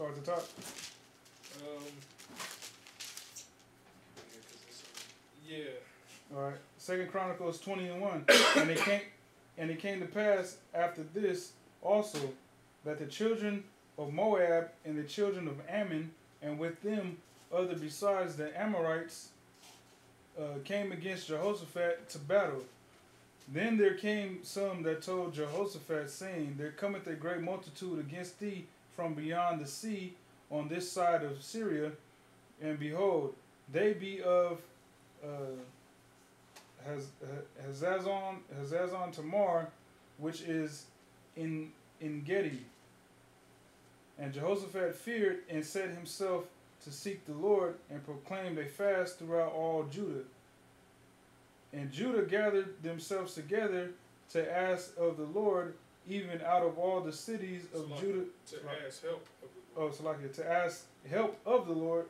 Start at the top. Um, yeah. All right. Second Chronicles 20:1. And it came to pass after this also that the children of Moab and the children of Ammon, and with them other besides the Amorites, came against Jehoshaphat to battle. Then there came some that told Jehoshaphat, saying, There cometh a great multitude against thee from beyond the sea on this side of Syria, and behold, they be of Hazazon Tamar, which is in Gedi. And Jehoshaphat feared and set himself to seek the Lord, and proclaimed a fast throughout all Judah. And Judah gathered themselves together to ask of the Lord, even out of all the cities of Judah. To ask help of the Lord. To ask help of the Lord,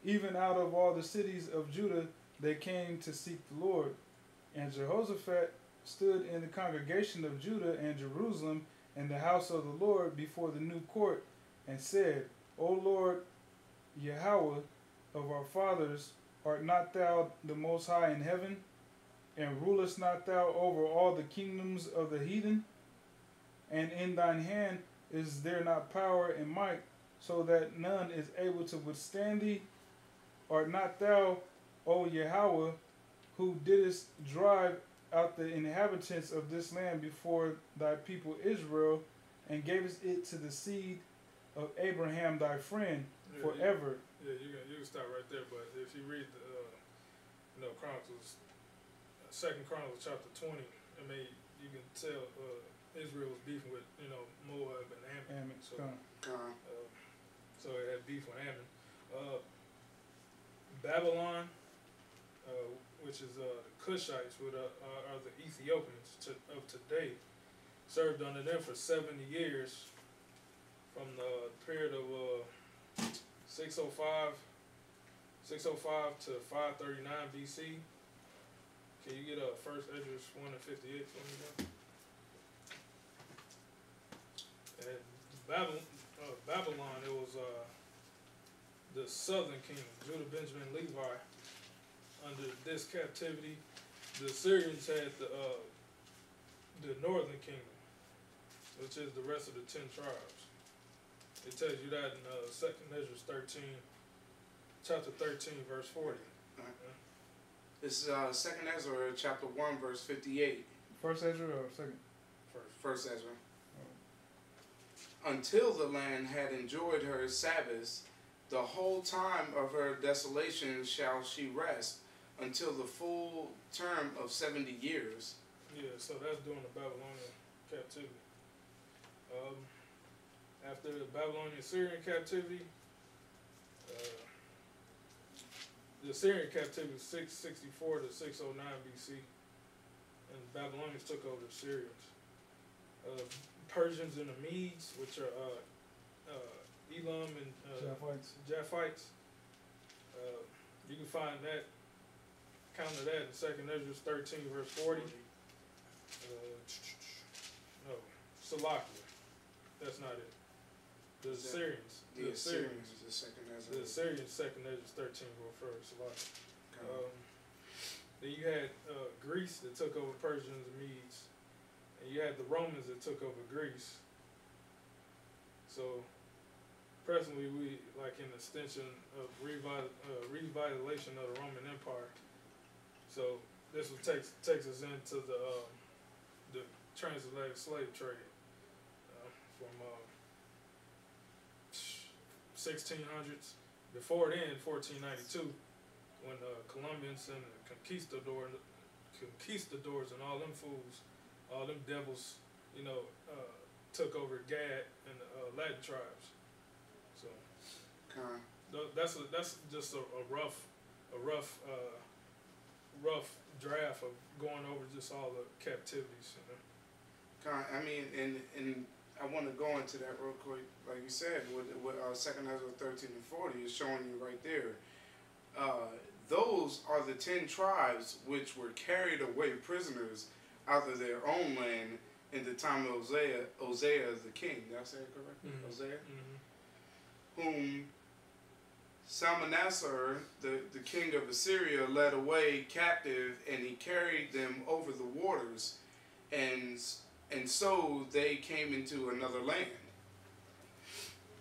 even out of all the cities of Judah, they came to seek the Lord. And Jehoshaphat stood in the congregation of Judah and Jerusalem in the house of the Lord before the new court, and said, O Lord Yahweh of our fathers, art not thou the most high in heaven? And rulest not thou over all the kingdoms of the heathen? And in thine hand is there not power and might, so that none is able to withstand thee? Art not thou, O Yahweh, who didst drive out the inhabitants of this land before thy people Israel, and gavest it to the seed of Abraham thy friend forever? You can stop right there. But if you read the Chronicles, Second Chronicles chapter 20, I mean, you can tell Israel was beefing with Moab and Ammon. So it had beef with Ammon. Babylon, which is the Cushites, are the Ethiopians of today, served under them for 70 years, from the period of 605 to 539 BC. Can you get First Esdras 1 and 58 for me now? And Babylon, it was the southern kingdom, Judah, Benjamin, Levi. Under this captivity, the Assyrians had the northern kingdom, which is the rest of the 10 tribes. It tells you that in 2nd Esdras 13, chapter 13, verse 40. This is 2nd Ezra, chapter 1, verse 58. First Ezra or second? First Ezra. Until the land had enjoyed her Sabbaths, the whole time of her desolation shall she rest, until the full term of 70 years. Yeah, so that's during the Babylonian captivity. After the Babylonian Syrian captivity, the Assyrian captivity was 664 to 609 BC, and the Babylonians took over the Syrians. Persians and the Medes, which are Elam and Japhites. You can find that, counter that in 2nd Esdras 13, verse 40. No, Salakia. That's not it. The Assyrians. The Assyrians is the 2nd Ezra. The Assyrians, 2nd Esdras 13, verse Salakia. Then you had Greece that took over Persians and Medes. And you had the Romans that took over Greece. So, presently, we like an extension of revitalization of the Roman Empire. So this takes us into the transatlantic slave trade from 1600s. Before then, 1492, when Colombians and the conquistadors and all them fools, all them devils, took over Gad and the Latin tribes. So that's just a rough draft of going over just all the captivities. I mean, and I want to go into that real quick. Like you said, with 2nd Ezra 13 and 40 is showing you right there. Those are the 10 tribes which were carried away prisoners out of their own land in the time of Hosea the king. Did I say it correctly? Mm-hmm. Hosea? whom Salmanassar, the king of Assyria, led away captive, and he carried them over the waters, and so they came into another land.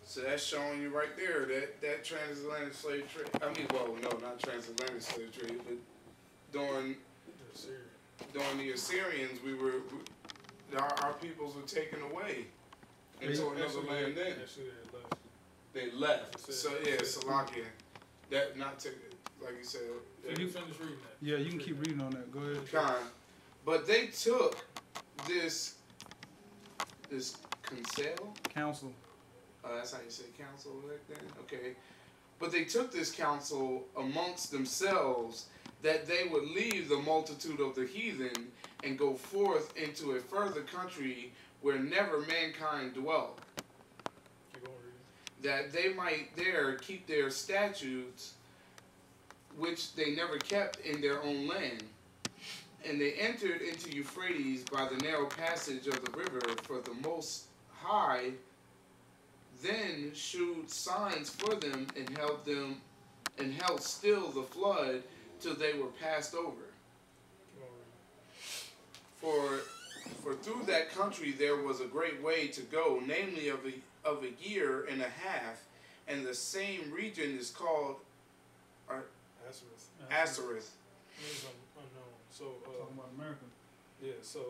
So that's showing you right there that transatlantic slave trade. I mean, well, no, not transatlantic slave trade, but during the Assyrians, our peoples were taken away into another land. Then they left. So yeah, Salakia. That not to, like you said. You finish reading that. Yeah, you can keep reading on that. Go ahead. Kind. But they took this council. That's how you say council back then? Okay. But they took this counsel amongst themselves that they would leave the multitude of the heathen and go forth into a further country where never mankind dwelt, that they might there keep their statutes which they never kept in their own land. And they entered into Euphrates by the narrow passage of the river, for the Most High then shewed signs for them and held still the flood till they were passed over. For through that country there was a great way to go, namely of a year and a half, and the same region is called Asareth. Means unknown. So Talking about America. yeah. So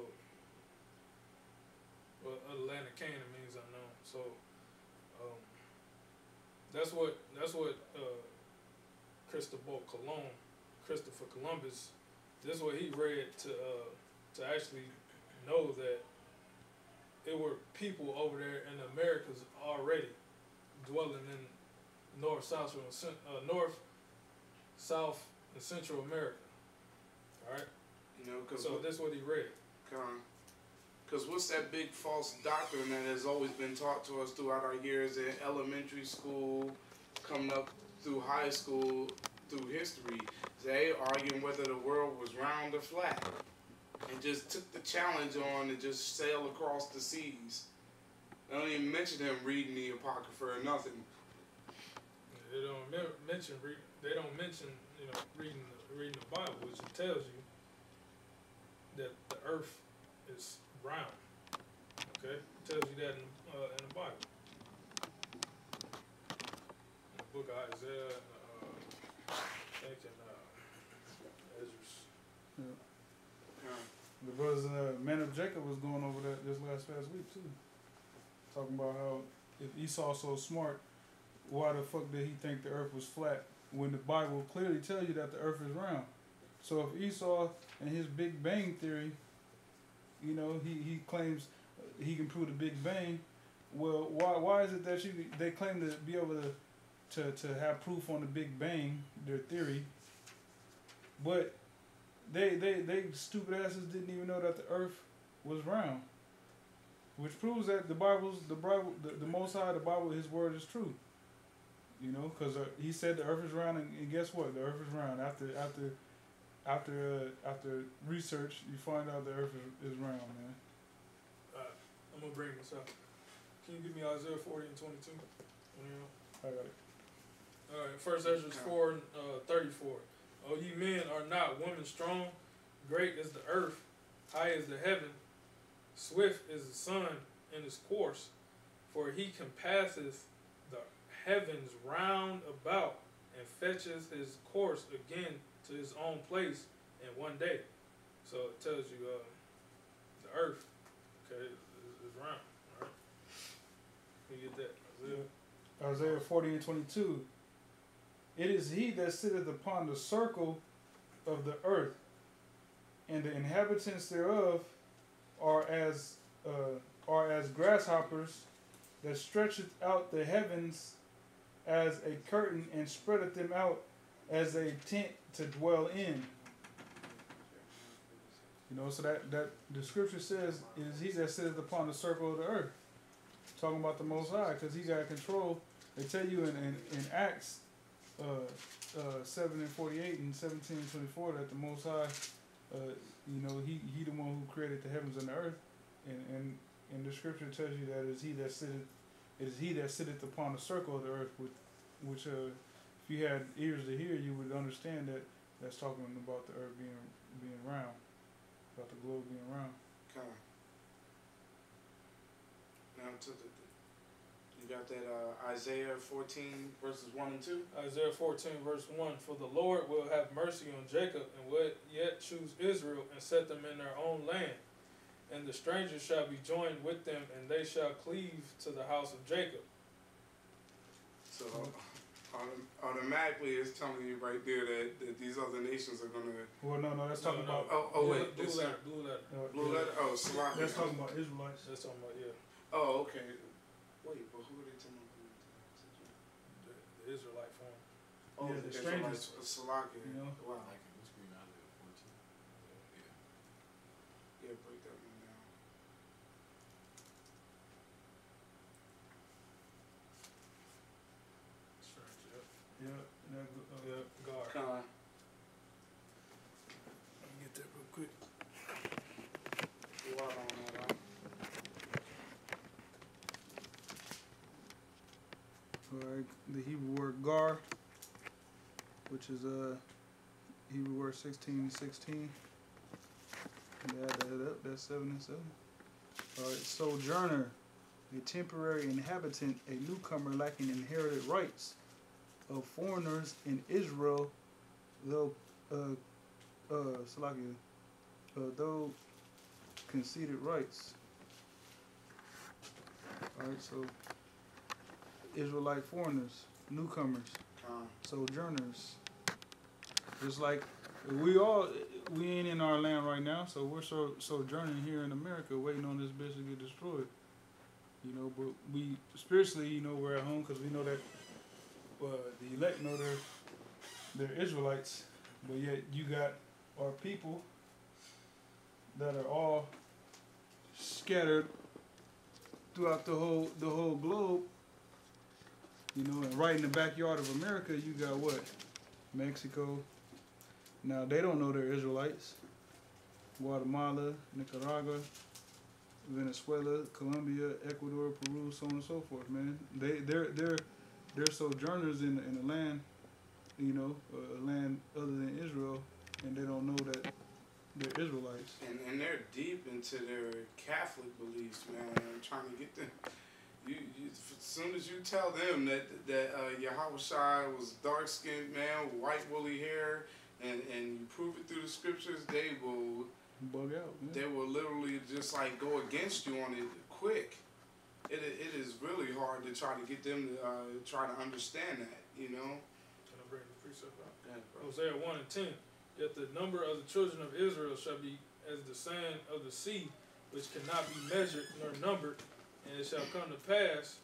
the land of Canaan means unknown. So that's what Christopher Columbus. This is what he read to actually know that there were people over there in the Americas already dwelling in North, South, and Central America. All right. You know, cause so that's what he read. Because what's that big false doctrine that has always been taught to us throughout our years in elementary school, coming up through high school, through history? They arguing whether the world was round or flat, and just took the challenge on to just sail across the seas. I don't even mention him reading the Apocrypha or nothing. They don't mention reading the Bible, which it tells you that the earth is round. Okay, it tells you that in the Bible, in the book of Isaiah, I think in Ezra. The brothers, Man of Jacob was going over that this past week too, talking about how if Esau's so smart, why the fuck did he think the earth was flat when the Bible clearly tells you that the earth is round? So if Esau and his Big Bang theory, you know, he claims he can prove the Big Bang, well, why is it that they claim to be able to have proof on the Big Bang, their theory, but they stupid asses didn't even know that the earth was round, which proves that the Most High, the Bible, His word is true. You know, because He said the earth is round, and guess what? The earth is round. After research, you find out the earth is round, man. I'm gonna bring this up. Can you give me Isaiah 40 and 22? I got it. All right, First Ezra 4 and 34. O ye men, are not women strong? Great is the earth, high is the heaven, swift is the sun in his course. For he compasseth the heavens round about, and fetches his course again to his own place in one day. So it tells you the earth, okay, is round. All right, you get that? Isaiah 40 and 22. It is He that sitteth upon the circle of the earth, and the inhabitants thereof are as grasshoppers, that stretcheth out the heavens as a curtain, and spreadeth them out as a tent to dwell in. You know, so that the scripture says it is He that sitteth upon the circle of the earth. Talking about the Most High, because He got control. They tell you in Acts 7 and 48 and 17 and 24 that the Most High, you know, he the one who created the heavens and the earth, and the scripture tells you that it is He that sitteth It is he that sitteth upon the circle of the earth, which if you had ears to hear, you would understand that that's talking about the earth being round, about the globe being round. Kind of. Now to you got that Isaiah 14 verses 1 and 2? Isaiah 14 verse 1, for the Lord will have mercy on Jacob, and will yet choose Israel, and set them in their own land. And the strangers shall be joined with them, and they shall cleave to the house of Jacob. So automatically it's telling you right there that these other nations are going to... Well, no, that's talking about... Oh, wait. Blue letter. Blue letter? Oh, Salaki. That's talking about Israelites. That's talking about, yeah. Oh, okay. Wait, but who are they talking about? The Israelite form. Oh, yeah, the strangers. Salaki. You know? Wow. Like it was green out of 14. Yeah, break that one down. Strange, Yeah, Gar. Con. Let me get that real quick. Wow, on that. Alright, the Hebrew word gar, which is Hebrew word 16:16. Add that up, that's 7 and 7. Alright, sojourner, a temporary inhabitant, a newcomer lacking inherited rights, of foreigners in Israel, though though conceded rights. Alright, so Israelite foreigners, newcomers, sojourners. Just like we ain't in our land right now, so we're sojourning here in America, waiting on this bitch to get destroyed. You know, but we spiritually, you know, we're at home because we know that the elect know they're Israelites, but yet you got our people that are all scattered throughout the whole globe. You know, and right in the backyard of America, you got what? Mexico. Now, they don't know they're Israelites. Guatemala, Nicaragua, Venezuela, Colombia, Ecuador, Peru, so on and so forth, man. They're sojourners in the land, you know, a land other than Israel, and they don't know that they're Israelites. And they're deep into their Catholic beliefs, man. I'm trying to get them... You, as soon as you tell them that Yahweh Shai was dark-skinned man with white woolly hair, and you prove it through the scriptures, they will bug out. Man. They will literally just like go against you on it quick. It is really hard to try to get them to try to understand that, you know. Can I bring the precept out? Yeah, Hosea 1 and 10. Yet the number of the children of Israel shall be as the sand of the sea, which cannot be measured nor numbered. And it shall come to pass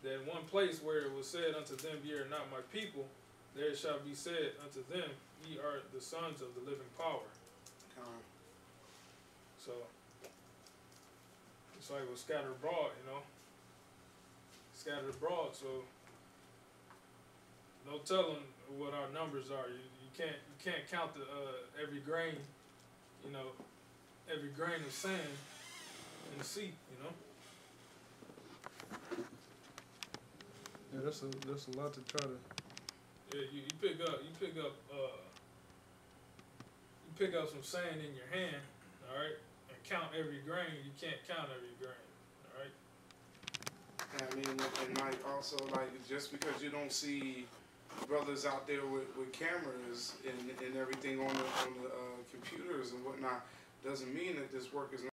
that in one place where it was said unto them, Ye are not my people, there shall be said unto them, Ye are the sons of the living power. So, it's like we're scattered abroad, you know. Scattered abroad, so no telling what our numbers are. You can't count the every grain, you know, every grain of sand in the sea, you know. Yeah, that's a lot to try to. Yeah, you pick up some sand in your hand, all right, and count every grain. You can't count every grain, all right. Yeah, I mean, and like also like just because you don't see brothers out there with cameras and everything on the computers and whatnot, doesn't mean that this work is not